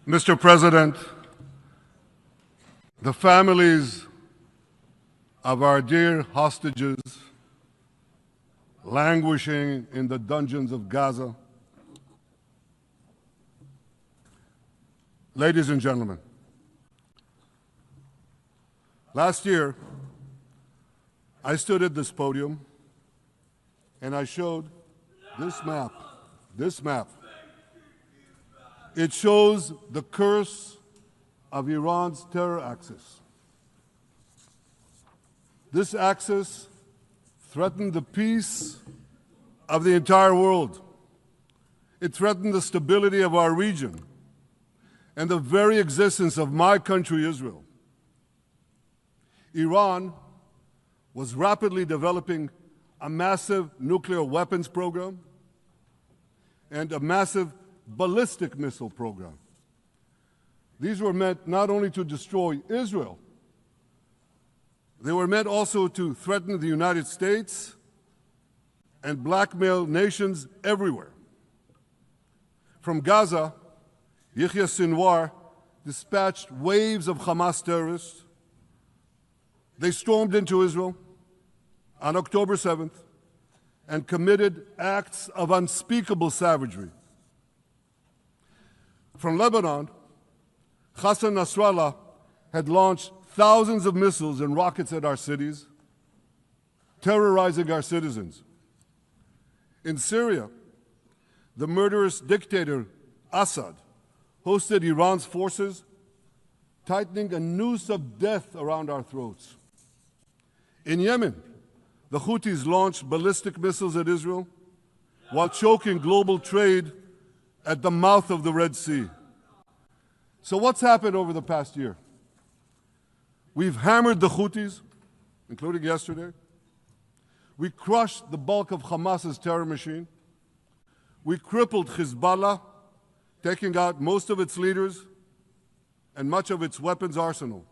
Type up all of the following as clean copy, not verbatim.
Mr. President, the families of our dear hostages languishing in the dungeons of Gaza, ladies and gentlemen, last year I stood at this podium and I showed this map. It shows the curse of Iran's terror axis. This axis threatened the peace of the entire world. It threatened the stability of our region and the very existence of my country, Israel. Iran was rapidly developing a massive nuclear weapons program and a massive ballistic missile program. These were meant not only to destroy Israel, they were meant also to threaten the United States and blackmail nations everywhere. From Gaza, Yahya Sinwar dispatched waves of Hamas terrorists. They stormed into Israel on October 7th and committed acts of unspeakable savagery. From Lebanon, Hassan Nasrallah had launched thousands of missiles and rockets at our cities, terrorizing our citizens. In Syria, the murderous dictator Assad hosted Iran's forces, tightening a noose of death around our throats. In Yemen, the Houthis launched ballistic missiles at Israel while choking global trade at the mouth of the Red Sea. So what's happened over the past year? We've hammered the Houthis, including yesterday. We crushed the bulk of Hamas's terror machine. We crippled Hezbollah, taking out most of its leaders and much of its weapons arsenal.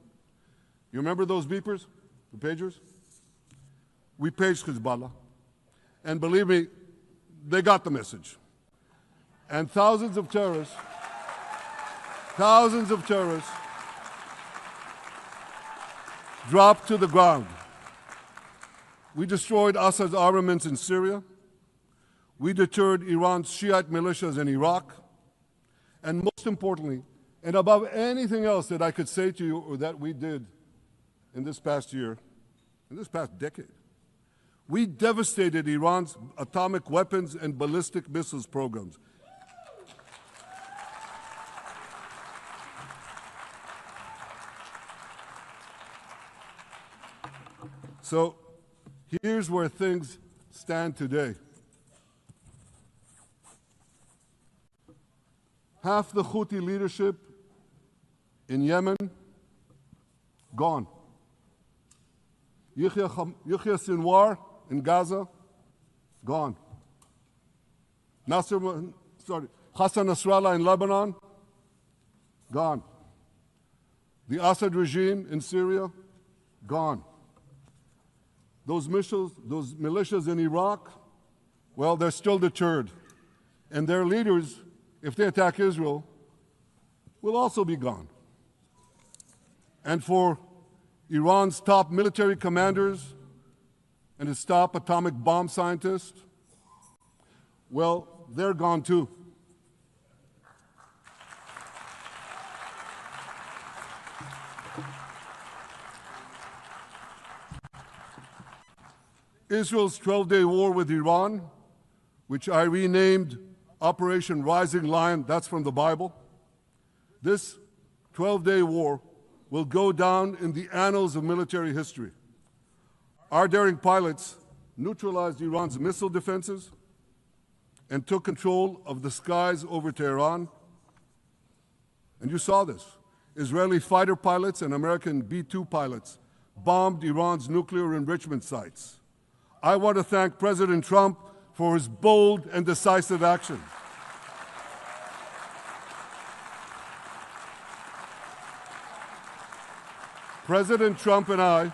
You remember those beepers, the pagers? We paged Hezbollah, and believe me, they got the message. And thousands of terrorists dropped to the ground. We destroyed Assad's armaments in Syria. We deterred Iran's Shiite militias in Iraq. And most importantly, and above anything else that I could say to you or that we did in this past year, in this past decade, we devastated Iran's atomic weapons and ballistic missiles programs. So here's where things stand today. Half the Houthi leadership in Yemen, gone. Yahya Sinwar in Gaza, gone. Hassan Nasrallah in Lebanon, gone. The Assad regime in Syria, gone. Those militias in Iraq, well, they're still deterred. And their leaders, if they attack Israel, will also be gone. And for Iran's top military commanders and its top atomic bomb scientists, well, they're gone too. Israel's 12-day war with Iran, which I renamed Operation Rising Lion, that's from the Bible. This 12-day war will go down in the annals of military history. Our daring pilots neutralized Iran's missile defenses and took control of the skies over Tehran. And you saw this. Israeli fighter pilots and American B-2 pilots bombed Iran's nuclear enrichment sites. I want to thank President Trump for his bold and decisive action. President Trump and I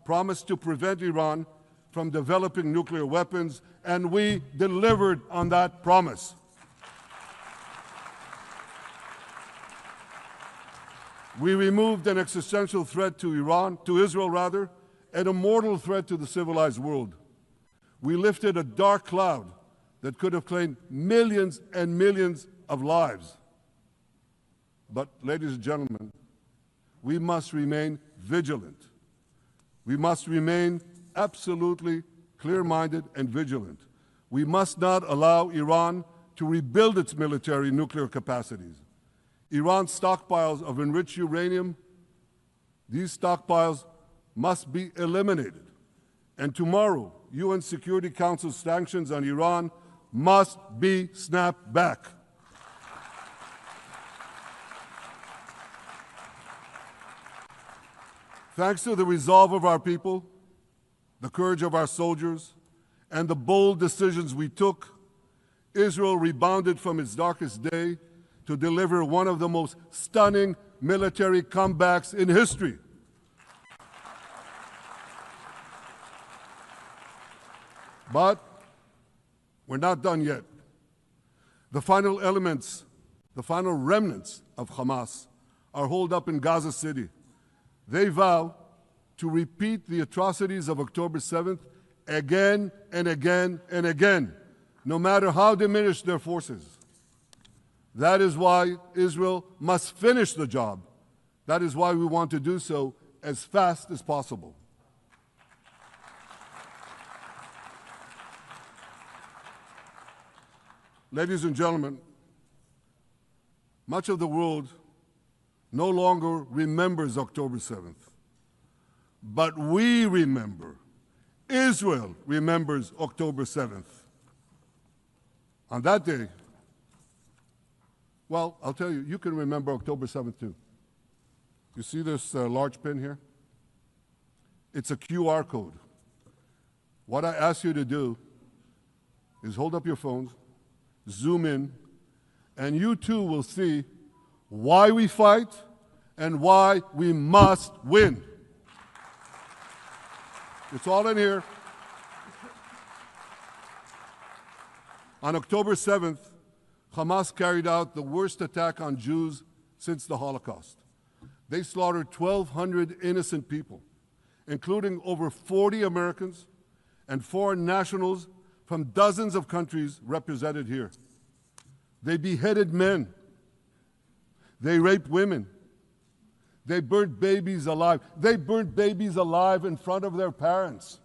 promised to prevent Iran from developing nuclear weapons, and we delivered on that promise. We removed an existential threat to Israel rather, and a mortal threat to the civilized world. We lifted a dark cloud that could have claimed millions and millions of lives. But, ladies and gentlemen, we must remain vigilant. We must remain absolutely clear-minded and vigilant. We must not allow Iran to rebuild its military nuclear capacities. Iran's stockpiles of enriched uranium, these stockpiles must be eliminated. And tomorrow, UN Security Council sanctions on Iran must be snapped back. Thanks to the resolve of our people, the courage of our soldiers, and the bold decisions we took, Israel rebounded from its darkest day to deliver one of the most stunning military comebacks in history. But we're not done yet. The final elements, the final remnants of Hamas are holed up in Gaza City. They vow to repeat the atrocities of October 7th again and again and again, no matter how diminished their forces. That is why Israel must finish the job. That is why we want to do so as fast as possible. Ladies and gentlemen, much of the world no longer remembers October 7th. But we remember. Israel remembers October 7th. On that day, well, I'll tell you, you can remember October 7th too. You see this large pin here? It's a QR code. What I ask you to do is hold up your phones, zoom in, and you too will see why we fight and why we must win. It's all in here. On October 7th, Hamas carried out the worst attack on Jews since the Holocaust. They slaughtered 1,200 innocent people, including over 40 Americans and foreign nationals from dozens of countries represented here. They beheaded men. They raped women. They burnt babies alive. They burnt babies alive in front of their parents.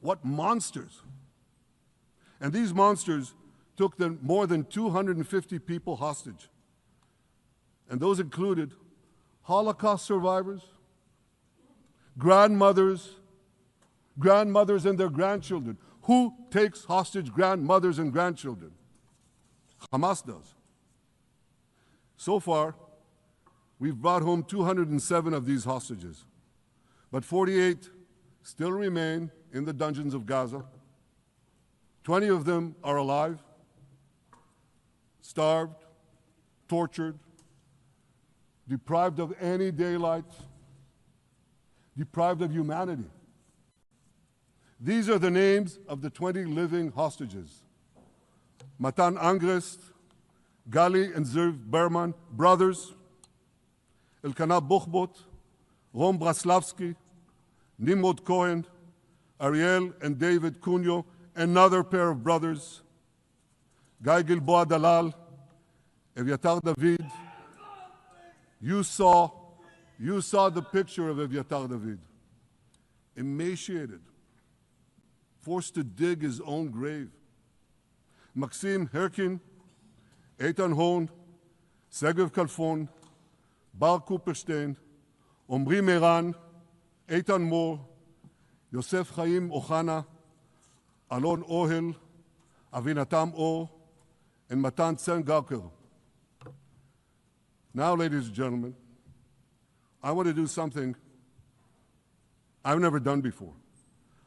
What monsters. And these monsters took more than 250 people hostage. And those included Holocaust survivors, grandmothers and their grandchildren. Who takes hostage grandmothers and grandchildren? Hamas does. So far, we've brought home 207 of these hostages, but 48 still remain in the dungeons of Gaza. 20 of them are alive, starved, tortured, deprived of any daylight, deprived of humanity. These are the names of the 20 living hostages. Matan Angrest, Gali and Zerv Berman, brothers, Elkanah Buchbot, Rom Braslavsky, Nimrod Cohen, Ariel and David Cunyo, another pair of brothers, Guy Gilboa Dalal, Eviatar David. You saw the picture of Eviatar David, emaciated, forced to dig his own grave. Maxim Herkin, Eitan Horn, Segev Kalfon, Bar Cooperstein, Omri Meran, Eitan Moore, Yosef Chaim Ochana, Alon Ohel, Avinatam Or, and Matan Tsengarker. Now, ladies and gentlemen, I want to do something I've never done before.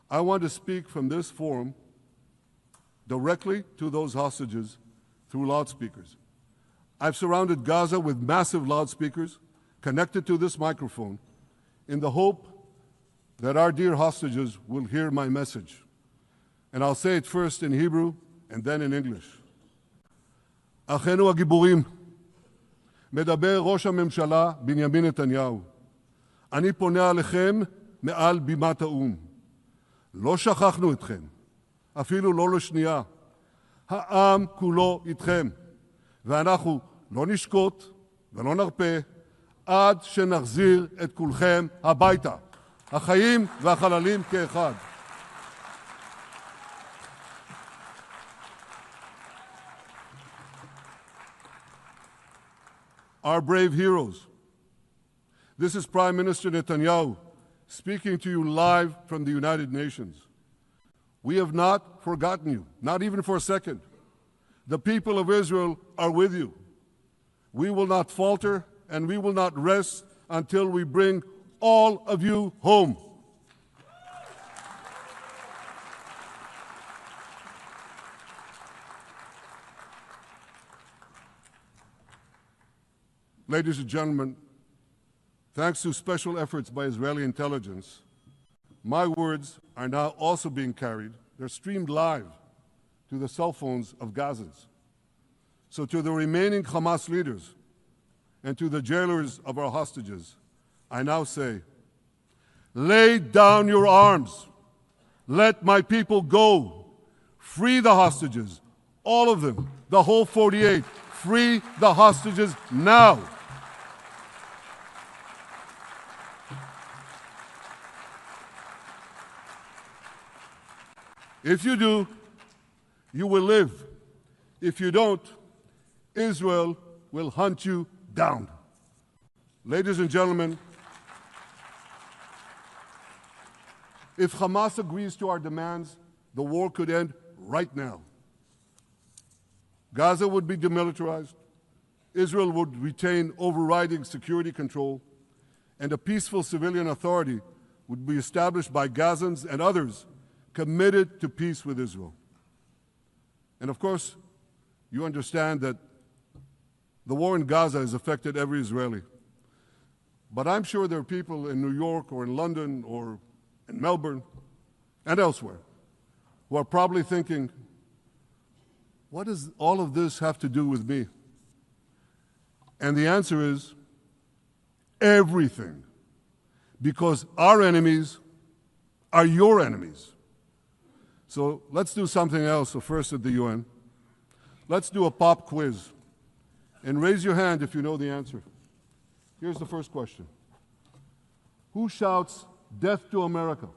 I want to speak from this forum directly to those hostages through loudspeakers. I've surrounded Gaza with massive loudspeakers connected to this microphone in the hope that our dear hostages will hear my message. And I'll say it first in Hebrew and then in English. Achenu hagiburim, מדבר ראש הממשלה בנימין נתניהו. אני פונה עליכם מעל בימת האו"ם. לא שכחנו אתכם, אפילו לא לשנייה. העם כולו איתכם, ואנחנו לא נשקוט ולא נרפה עד שנחזיר את כולכם הביתה, החיים והחללים כאחד. Our brave heroes. This is Prime Minister Netanyahu speaking to you live from the United Nations. We have not forgotten you, not even for a second. The people of Israel are with you. We will not falter and we will not rest until we bring all of you home. Ladies and gentlemen, thanks to special efforts by Israeli intelligence, my words are now also being carried. They're streamed live to the cell phones of Gazans. So to the remaining Hamas leaders and to the jailers of our hostages, I now say, lay down your arms. Let my people go. Free the hostages, all of them, the whole 48. Free the hostages now. If you do, you will live. If you don't, Israel will hunt you down. Ladies and gentlemen, if Hamas agrees to our demands, the war could end right now. Gaza would be demilitarized, Israel would retain overriding security control, and a peaceful civilian authority would be established by Gazans and others committed to peace with Israel. And of course, you understand that the war in Gaza has affected every Israeli. But I'm sure there are people in New York or in London or in Melbourne and elsewhere who are probably thinking, what does all of this have to do with me? And the answer is everything. Because our enemies are your enemies. So let's do something else. So first at the UN, let's do a pop quiz. And raise your hand if you know the answer. Here's the first question. Who shouts death to America?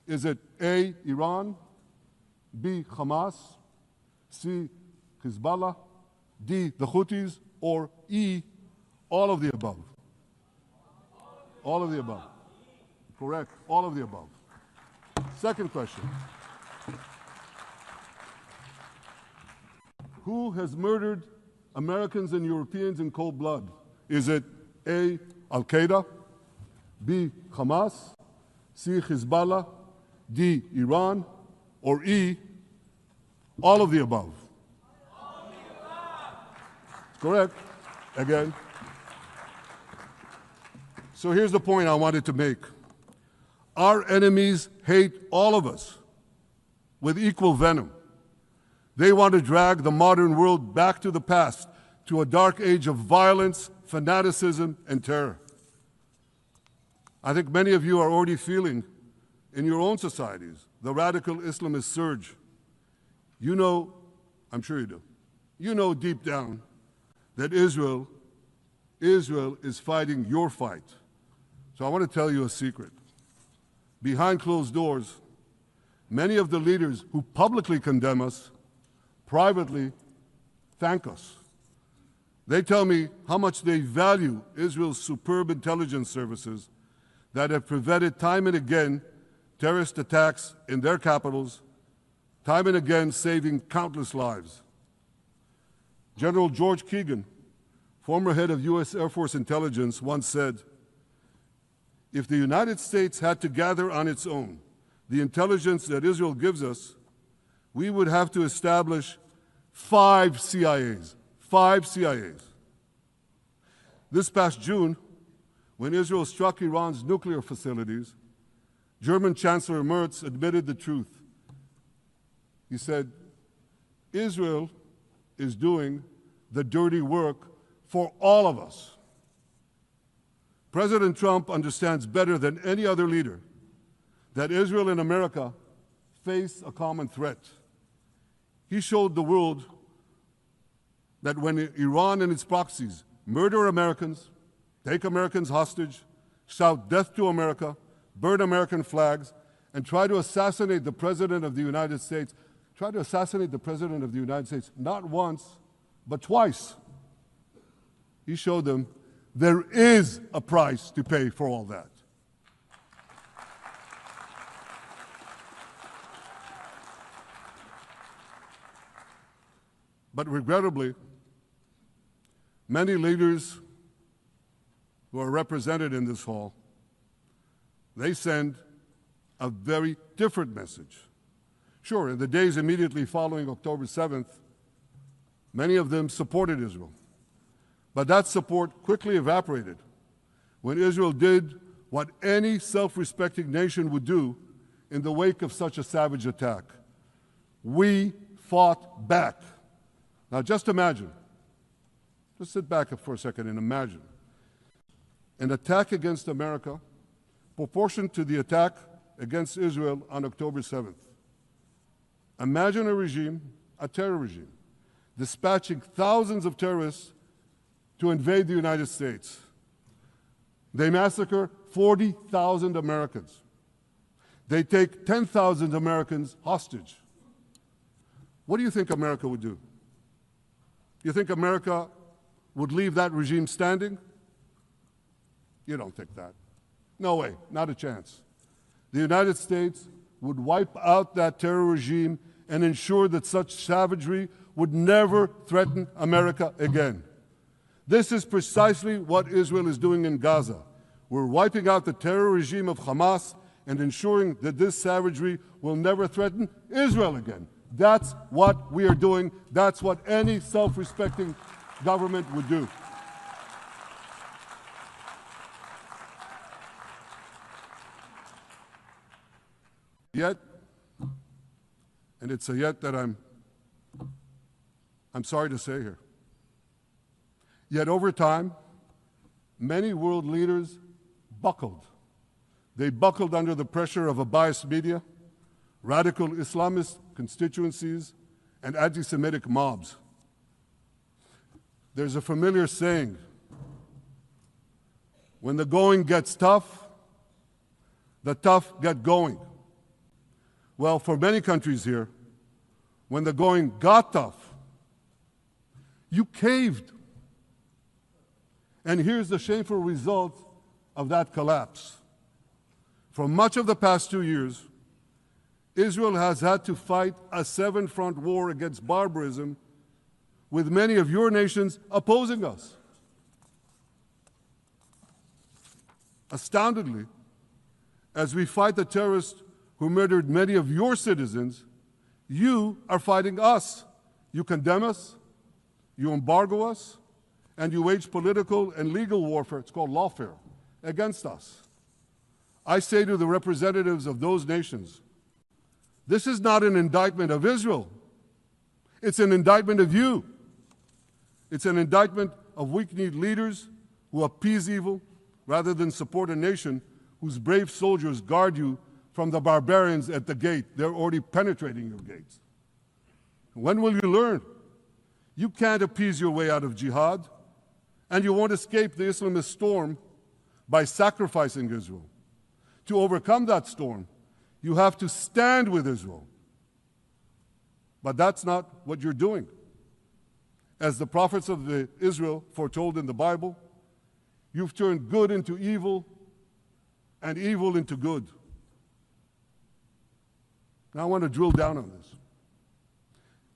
Is it A, Iran, B, Hamas, C, Hezbollah, D, the Houthis, or E, all of the above? All of the above. Correct, all of the above. Second question. Who has murdered Americans and Europeans in cold blood? Is it A, Al-Qaeda, B, Hamas, C, Hezbollah, D, Iran, or E, all of the above? All of the above. Correct. Again. So here's the point I wanted to make. Our enemies hate all of us with equal venom. They want to drag the modern world back to the past, to a dark age of violence, fanaticism, and terror. I think many of you are already feeling in your own societies the radical Islamist surge. You know, I'm sure you do, you know deep down that Israel is fighting your fight. So I want to tell you a secret. Behind closed doors, many of the leaders who publicly condemn us privately thank us. They tell me how much they value Israel's superb intelligence services that have prevented time and again terrorist attacks in their capitals, time and again saving countless lives. General George Keegan, former head of U.S. Air Force intelligence, once said, if the United States had to gather on its own the intelligence that Israel gives us, we would have to establish 5 CIAs. 5 CIAs. This past June, when Israel struck Iran's nuclear facilities, German Chancellor Merz admitted the truth. He said, Israel is doing the dirty work for all of us. President Trump understands better than any other leader that Israel and America face a common threat. He showed the world that when Iran and its proxies murder Americans, take Americans hostage, shout death to America, burn American flags, and try to assassinate the President of the United States, not once, but twice. He showed them there is a price to pay for all that. But regrettably, many leaders who are represented in this hall, they send a very different message. Sure, in the days immediately following October 7th, many of them supported Israel. But that support quickly evaporated when Israel did what any self-respecting nation would do in the wake of such a savage attack. We fought back. Now just imagine, just sit back for a second and imagine an attack against America proportioned to the attack against Israel on October 7th. Imagine a regime, a terror regime, dispatching thousands of terrorists to invade the United States. They massacre 40,000 Americans. They take 10,000 Americans hostage. What do you think America would do? You think America would leave that regime standing? You don't think that. No way, not a chance. The United States would wipe out that terror regime and ensure that such savagery would never threaten America again. This is precisely what Israel is doing in Gaza. We're wiping out the terror regime of Hamas and ensuring that this savagery will never threaten Israel again. That's what we are doing. That's what any self-respecting government would do. Yet, and it's a yet that I'm sorry to say here, yet over time, many world leaders buckled. They buckled under the pressure of a biased media, radical Islamist constituencies, and anti-Semitic mobs. There's a familiar saying, when the going gets tough, the tough get going. Well, for many countries here, when the going got tough, you caved. And here's the shameful result of that collapse. For much of the past 2 years, Israel has had to fight a seven-front war against barbarism with many of your nations opposing us. Astoundingly, as we fight the terrorists who murdered many of your citizens, you are fighting us. You condemn us, you embargo us, and you wage political and legal warfare, it's called lawfare, against us. I say to the representatives of those nations, this is not an indictment of Israel. It's an indictment of you. It's an indictment of weak-kneed leaders who appease evil rather than support a nation whose brave soldiers guard you from the barbarians at the gate. They're already penetrating your gates. When will you learn? You can't appease your way out of jihad, and you won't escape the Islamist storm by sacrificing Israel. To overcome that storm, you have to stand with Israel. But that's not what you're doing. As the prophets of Israel foretold in the Bible, you've turned good into evil and evil into good. Now I want to drill down on this.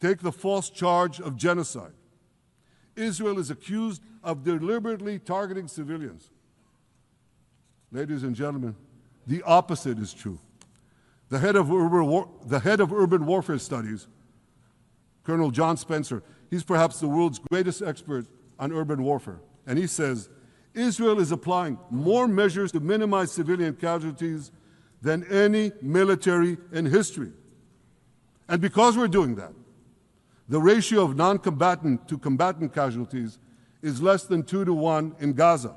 Take the false charge of genocide. Israel is accused of deliberately targeting civilians. Ladies and gentlemen, the opposite is true. The head of urban warfare studies, Colonel John Spencer, he's perhaps the world's greatest expert on urban warfare. And he says, Israel is applying more measures to minimize civilian casualties than any military in history. And because we're doing that, the ratio of non-combatant to combatant casualties is less than 2 to 1 in Gaza.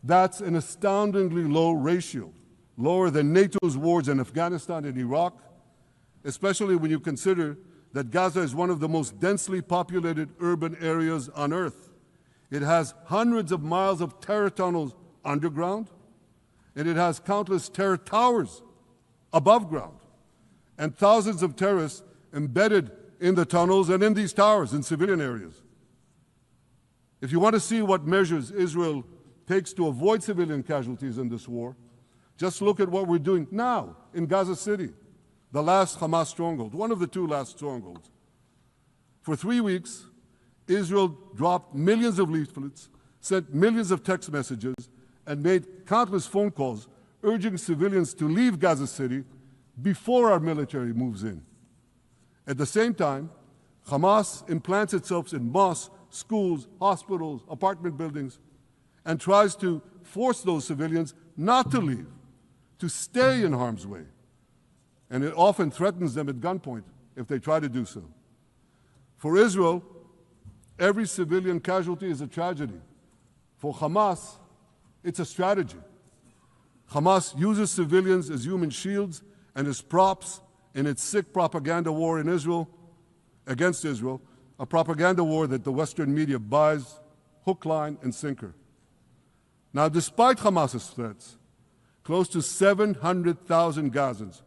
That's an astoundingly low ratio, lower than NATO's wars in Afghanistan and Iraq, especially when you consider that Gaza is one of the most densely populated urban areas on Earth. It has hundreds of miles of terror tunnels underground, and it has countless terror towers above ground, and thousands of terrorists embedded in the tunnels and in these towers in civilian areas. If you want to see what measures Israel takes to avoid civilian casualties in this war, just look at what we're doing now in Gaza City, the last Hamas stronghold, one of the 2 last strongholds. For 3 weeks, Israel dropped millions of leaflets, sent millions of text messages, and made countless phone calls urging civilians to leave Gaza City before our military moves in. At the same time, Hamas implants itself in mosques, schools, hospitals, apartment buildings, and tries to force those civilians not to leave, to stay in harm's way. And it often threatens them at gunpoint if they try to do so. For Israel, every civilian casualty is a tragedy. For Hamas, it's a strategy. Hamas uses civilians as human shields and as props in its sick propaganda war in Israel, against Israel, a propaganda war that the Western media buys hook, line, and sinker. Now, despite Hamas's threats, close to 700,000 Gazans,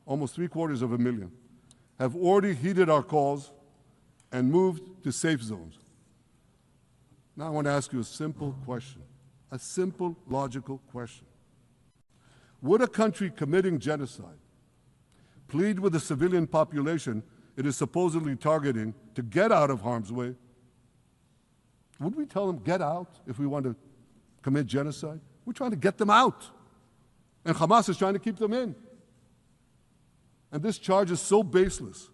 almost 750,000, have already heeded our calls and moved to safe zones. Now I want to ask you a simple question, a simple, logical question. Would a country committing genocide plead with the civilian population it is supposedly targeting to get out of harm's way? Would we tell them, get out, if we want to commit genocide? We're trying to get them out. And Hamas is trying to keep them in. And this charge is so baseless.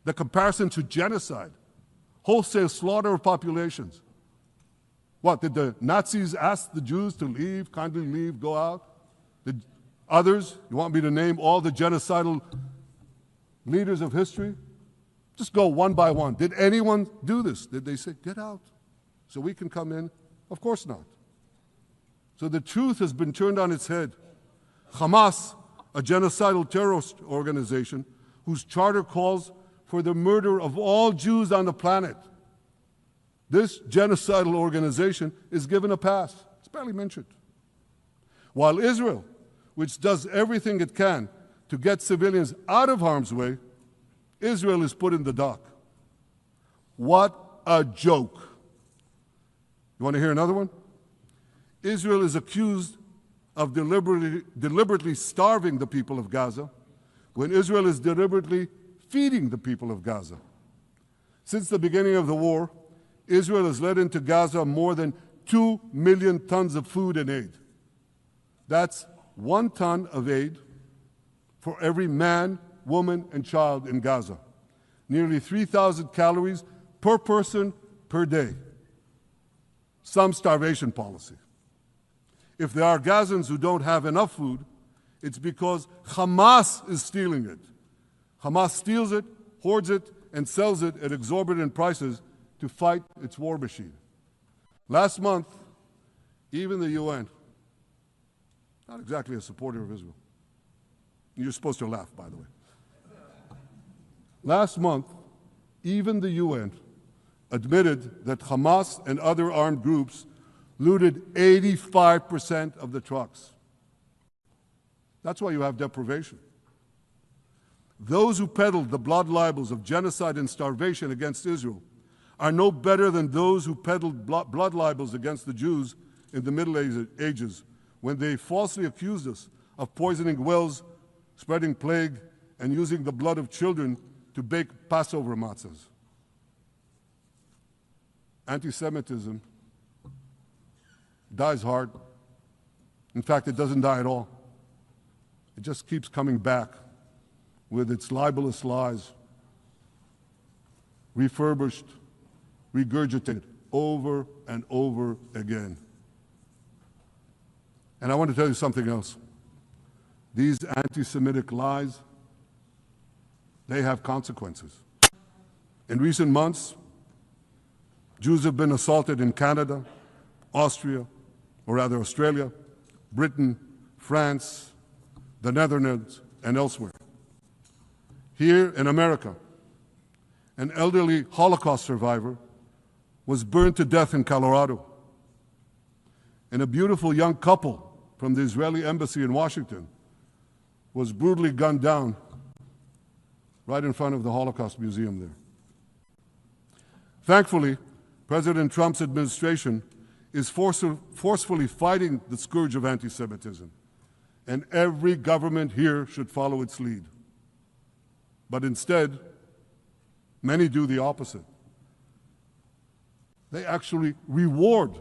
The comparison to genocide, wholesale slaughter of populations. What, did the Nazis ask the Jews to leave, kindly leave, go out? Did others, you want me to name all the genocidal leaders of history? Just go one by one. Did anyone do this? Did they say, get out so we can come in? Of course not. So the truth has been turned on its head. Hamas, a genocidal terrorist organization whose charter calls for the murder of all Jews on the planet. This genocidal organization is given a pass. It's barely mentioned. While Israel, which does everything it can to get civilians out of harm's way, Israel is put in the dock. What a joke. You want to hear another one? Israel is accused of deliberately starving the people of Gaza when Israel is deliberately feeding the people of Gaza. Since the beginning of the war, Israel has let into Gaza more than 2 million tons of food and aid. That's 1 ton of aid for every man, woman, and child in Gaza. Nearly 3,000 calories per person per day. Some starvation policy. If there are Gazans who don't have enough food, it's because Hamas is stealing it. Hamas steals it, hoards it, and sells it at exorbitant prices to fight its war machine. Last month, even the UN, not exactly a supporter of Israel. You're supposed to laugh, by the way. Last month, even the UN admitted that Hamas and other armed groups looted 85% of the trucks. That's why you have deprivation. Those who peddled the blood libels of genocide and starvation against Israel are no better than those who peddled blood libels against the Jews in the Middle Ages when they falsely accused us of poisoning wells, spreading plague, and using the blood of children to bake Passover matzahs. Anti-Semitism dies hard. In fact, it doesn't die at all. It just keeps coming back with its libelous lies, refurbished, regurgitated over and over again. And I want to tell you something else. These anti-Semitic lies, they have consequences. In recent months, Jews have been assaulted in Canada, Australia, Britain, France, the Netherlands, and elsewhere. Here in America, an elderly Holocaust survivor was burned to death in Colorado. And a beautiful young couple from the Israeli embassy in Washington was brutally gunned down right in front of the Holocaust Museum there. Thankfully, President Trump's administration is forcefully fighting the scourge of anti-Semitism, and every government here should follow its lead. But instead, many do the opposite. They actually reward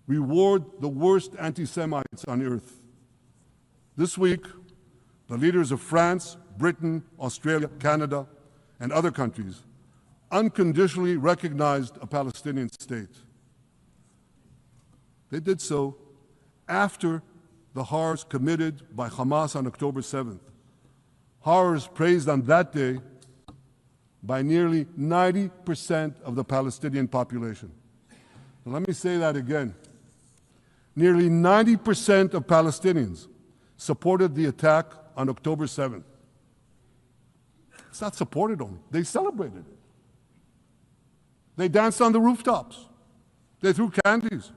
the worst anti-Semites on earth. This week, the leaders of France, Britain, Australia, Canada, and other countries unconditionally recognized a Palestinian state. They did so after the horrors committed by Hamas on October 7th. Horrors praised on that day by nearly 90% of the Palestinian population. Now, let me say that again. Nearly 90% of Palestinians supported the attack on October 7th. It's not supported only, they celebrated it. They danced on the rooftops. They threw candies.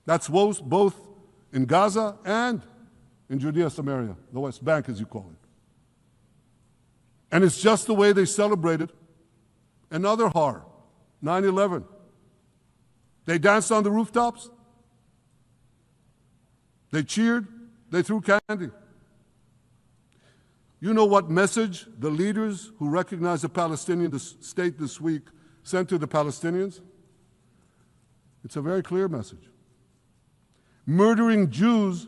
That's both in Gaza and in Judea, Samaria, the West Bank, as you call it. And it's just the way they celebrated another horror, 9/11. They danced on the rooftops. They cheered. They threw candy. You know what message the leaders who recognize the Palestinian state this week sent to the Palestinians? It's a very clear message. Murdering Jews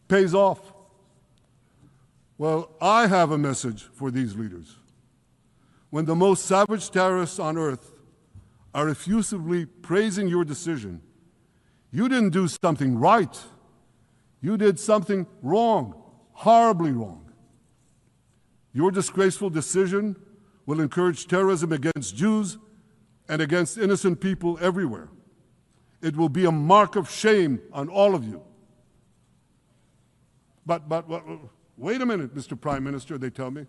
pays off. Well, I have a message for these leaders. When the most savage terrorists on earth are effusively praising your decision, you didn't do something right. You did something wrong, horribly wrong. Your disgraceful decision will encourage terrorism against Jews and against innocent people everywhere. It will be a mark of shame on all of you. But wait a minute, Mr. Prime Minister, they tell me.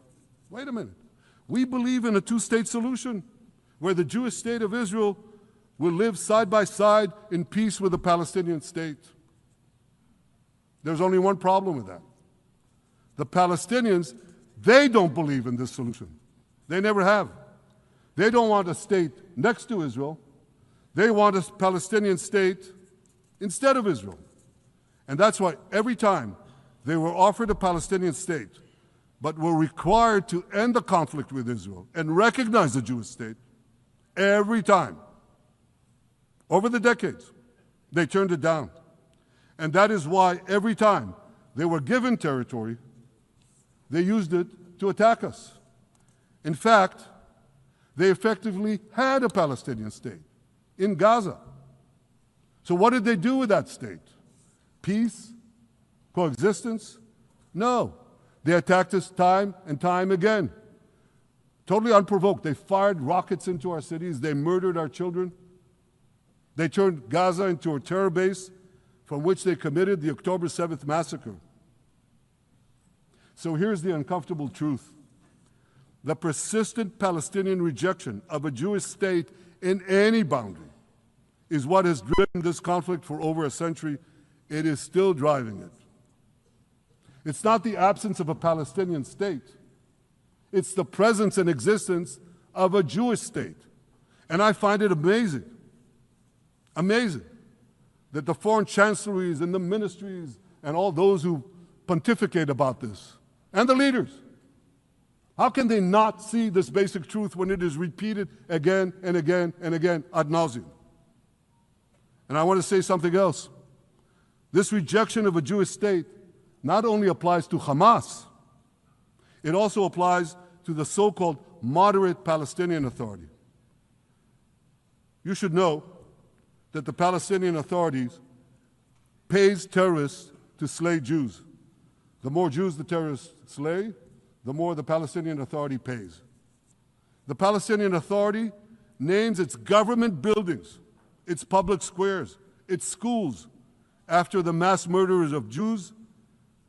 Wait a minute. We believe in a two-state solution where the Jewish state of Israel will live side by side in peace with the Palestinian state. There's only one problem with that. The Palestinians, they don't believe in this solution. They never have. They don't want a state next to Israel. They want a Palestinian state instead of Israel. And that's why every time they were offered a Palestinian state, but were required to end the conflict with Israel and recognize the Jewish state, every time, over the decades, they turned it down. And that is why every time they were given territory, they used it to attack us. In fact, they effectively had a Palestinian state in Gaza. So what did they do with that state? Peace? Coexistence? No. They attacked us time and time again. Totally unprovoked. They fired rockets into our cities. They murdered our children. They turned Gaza into a terror base from which they committed the October 7th massacre. So here's the uncomfortable truth. The persistent Palestinian rejection of a Jewish state in any boundary is what has driven this conflict for over a century. It is still driving it. It's not the absence of a Palestinian state. It's the presence and existence of a Jewish state. And I find it amazing that the foreign chancelleries and the ministries and all those who pontificate about this, and the leaders, how can they not see this basic truth when it is repeated again and again and again ad nauseum? And I want to say something else. This rejection of a Jewish state not only applies to Hamas, it also applies to the so-called moderate Palestinian Authority. You should know that the Palestinian authorities pays terrorists to slay Jews. The more Jews the terrorists slay, the more the Palestinian Authority pays. The Palestinian Authority names its government buildings, its public squares, its schools, after the mass murderers of Jews,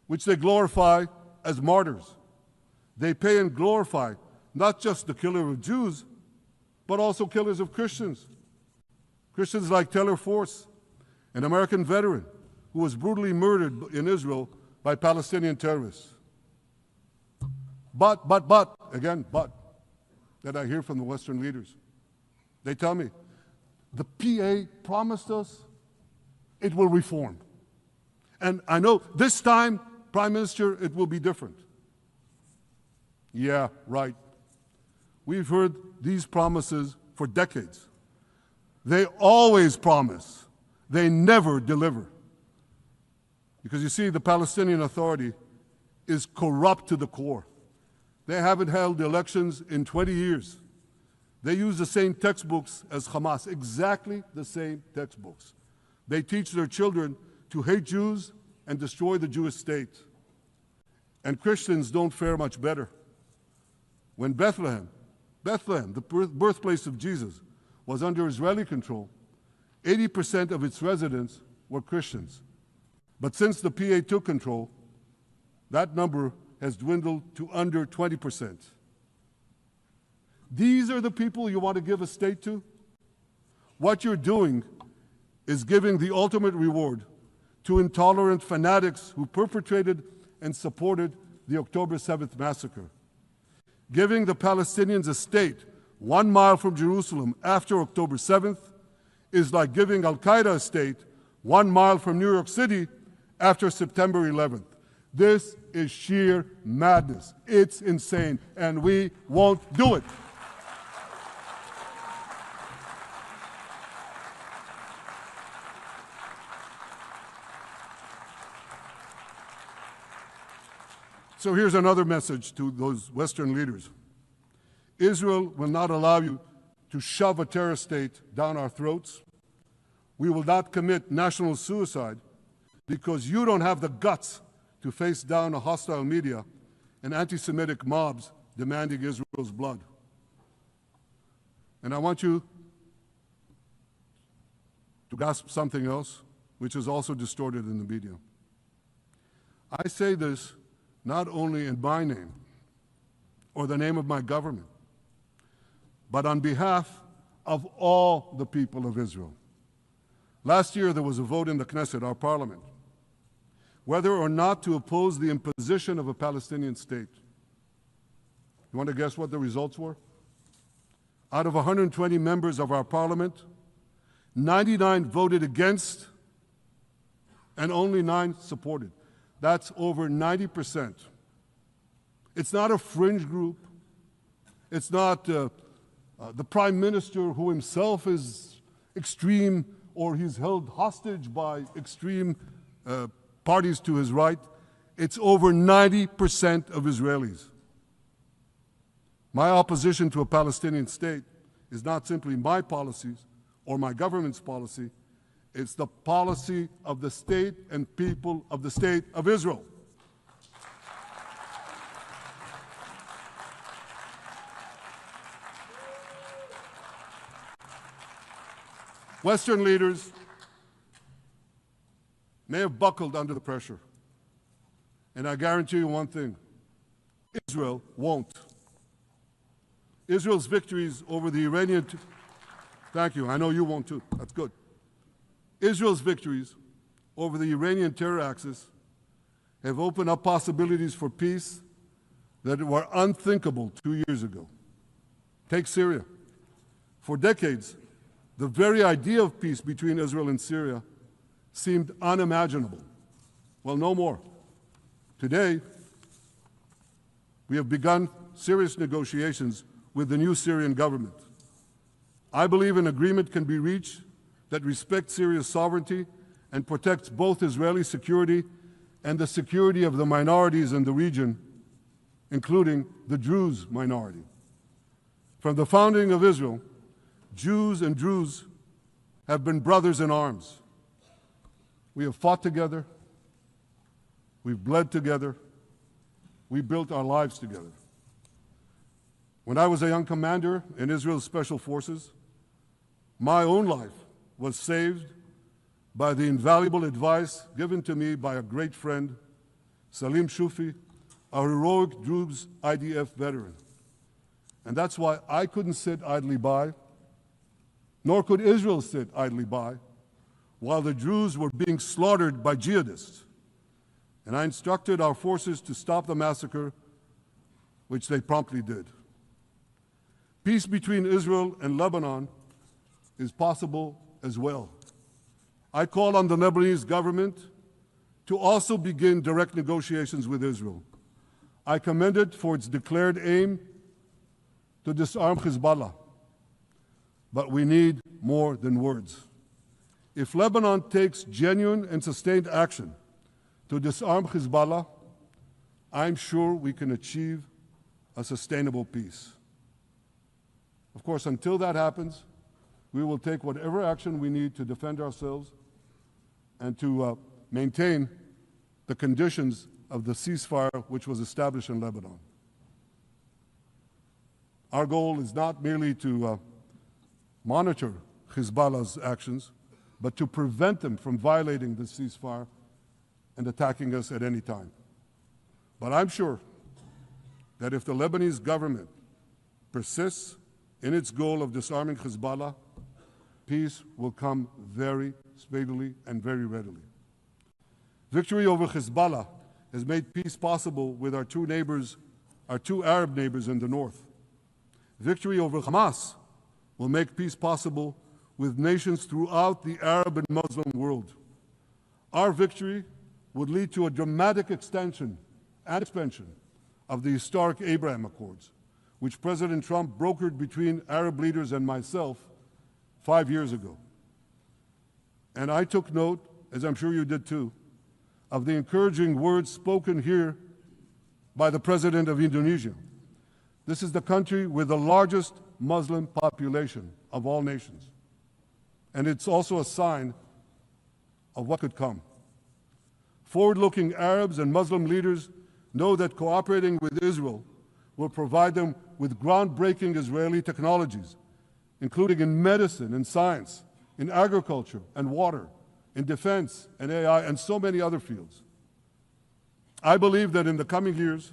which they glorify as martyrs. They pay and glorify not just the killer of Jews, but also killers of Christians. Christians like Taylor Force, an American veteran who was brutally murdered in Israel by Palestinian terrorists. But, that I hear from the Western leaders. They tell me, the PA promised us it will reform. And I know this time, Prime Minister, it will be different. Yeah, right. We've heard these promises for decades. They always promise. They never deliver. Because you see, the Palestinian Authority is corrupt to the core. They haven't held elections in 20 years. They use the same textbooks as Hamas, exactly the same textbooks. They teach their children to hate Jews and destroy the Jewish state. And Christians don't fare much better. When Bethlehem, the birthplace of Jesus, was under Israeli control, 80% of its residents were Christians. But since the PA took control, that number has dwindled to under 20%. These are the people you want to give a state to? What you're doing is giving the ultimate reward to intolerant fanatics who perpetrated and supported the October 7th massacre. Giving the Palestinians a state 1 mile from Jerusalem after October 7th is like giving Al-Qaeda a state 1 mile from New York City after September 11th. This is sheer madness. It's insane, and we won't do it. So here's another message to those Western leaders. Israel will not allow you to shove a terror state down our throats. We will not commit national suicide because you don't have the guts to face down a hostile media and anti-Semitic mobs demanding Israel's blood. And I want you to grasp something else, which is also distorted in the media. I say this not only in my name or the name of my government, but on behalf of all the people of Israel. Last year, there was a vote in the Knesset, our parliament, whether or not to oppose the imposition of a Palestinian state. You want to guess what the results were? Out of 120 members of our parliament, 99 voted against and only 9 supported. That's over 90%. It's not a fringe group. It's not the prime minister who himself is extreme or he's held hostage by extreme parties to his right. It's over 90% of Israelis. My opposition to a Palestinian state is not simply my policies or my government's policy. It's the policy of the state and people of the state of Israel. Western leaders may have buckled under the pressure. And I guarantee you one thing, Israel won't. Israel's victories over the Iranian... Thank you, I know you won't too, that's good. Israel's victories over the Iranian terror axis have opened up possibilities for peace that were unthinkable 2 years ago. Take Syria. For decades, the very idea of peace between Israel and Syria seemed unimaginable. Well, no more. Today, we have begun serious negotiations with the new Syrian government. I believe an agreement can be reached that respects Syria's sovereignty and protects both Israeli security and the security of the minorities in the region, including the Druze minority. From the founding of Israel, Jews and Druze have been brothers in arms. We have fought together, we've bled together, we built our lives together. When I was a young commander in Israel's Special Forces, my own life was saved by the invaluable advice given to me by a great friend, Salim Shufi, a heroic Druze IDF veteran. And that's why I couldn't sit idly by, nor could Israel sit idly by, while the Druze were being slaughtered by jihadists. And I instructed our forces to stop the massacre, which they promptly did. Peace between Israel and Lebanon is possible as well. I call on the Lebanese government to also begin direct negotiations with Israel. I commend it for its declared aim to disarm Hezbollah. But we need more than words. If Lebanon takes genuine and sustained action to disarm Hezbollah, I'm sure we can achieve a sustainable peace. Of course, until that happens, we will take whatever action we need to defend ourselves and to maintain the conditions of the ceasefire which was established in Lebanon. Our goal is not merely to monitor Hezbollah's actions, but to prevent them from violating the ceasefire and attacking us at any time. But I'm sure that if the Lebanese government persists in its goal of disarming Hezbollah, peace will come very speedily and very readily. Victory over Hezbollah has made peace possible with our two Arab neighbors in the north. Victory over Hamas will make peace possible with nations throughout the Arab and Muslim world. Our victory would lead to a dramatic extension and expansion of the historic Abraham Accords, which President Trump brokered between Arab leaders and myself 5 years ago. And I took note, as I'm sure you did too, of the encouraging words spoken here by the President of Indonesia. This is the country with the largest Muslim population of all nations. And it's also a sign of what could come. Forward-looking Arabs and Muslim leaders know that cooperating with Israel will provide them with groundbreaking Israeli technologies, including in medicine and science, in agriculture and water, in defense and AI, and so many other fields. I believe that in the coming years,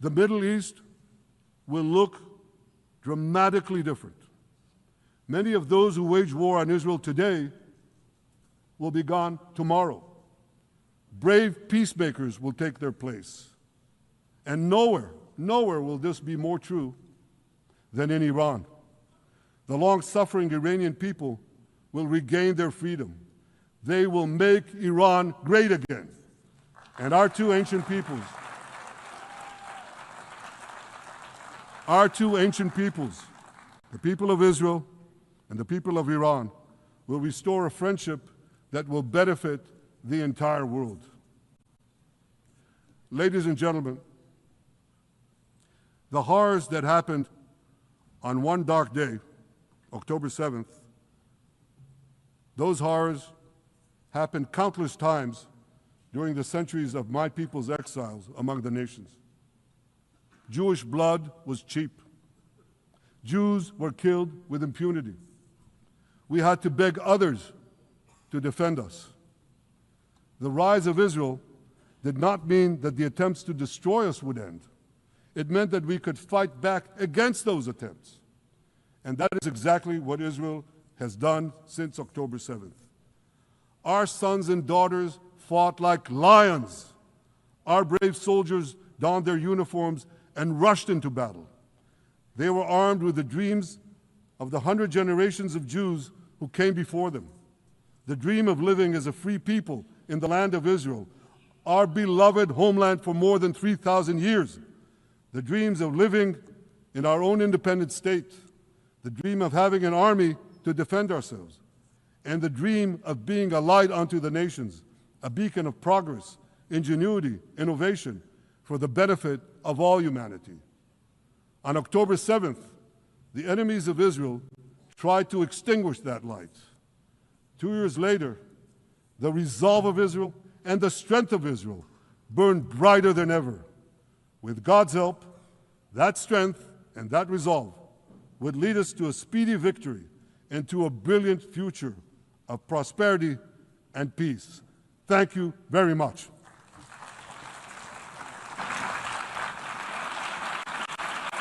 the Middle East will look dramatically different. Many of those who wage war on Israel today will be gone tomorrow. Brave peacemakers will take their place. And nowhere will this be more true than in Iran. The long-suffering Iranian people will regain their freedom. They will make Iran great again. And our two ancient peoples, the people of Israel and the people of Iran, will restore a friendship that will benefit the entire world. Ladies and gentlemen, the horrors that happened on one dark day, October 7th, those horrors happened countless times during the centuries of my people's exiles among the nations. Jewish blood was cheap. Jews were killed with impunity. We had to beg others to defend us. The rise of Israel did not mean that the attempts to destroy us would end. It meant that we could fight back against those attempts. And that is exactly what Israel has done since October 7th. Our sons and daughters fought like lions. Our brave soldiers donned their uniforms and rushed into battle. They were armed with the dreams of the 100 generations of Jews who came before them. The dream of living as a free people in the land of Israel, our beloved homeland for more than 3,000 years. The dreams of living in our own independent state. The dream of having an army to defend ourselves. And the dream of being a light unto the nations, a beacon of progress, ingenuity, innovation, for the benefit of all humanity. On October 7th, the enemies of Israel tried to extinguish that light. 2 years later, the resolve of Israel and the strength of Israel burned brighter than ever. With God's help, that strength and that resolve would lead us to a speedy victory and to a brilliant future of prosperity and peace. Thank you very much.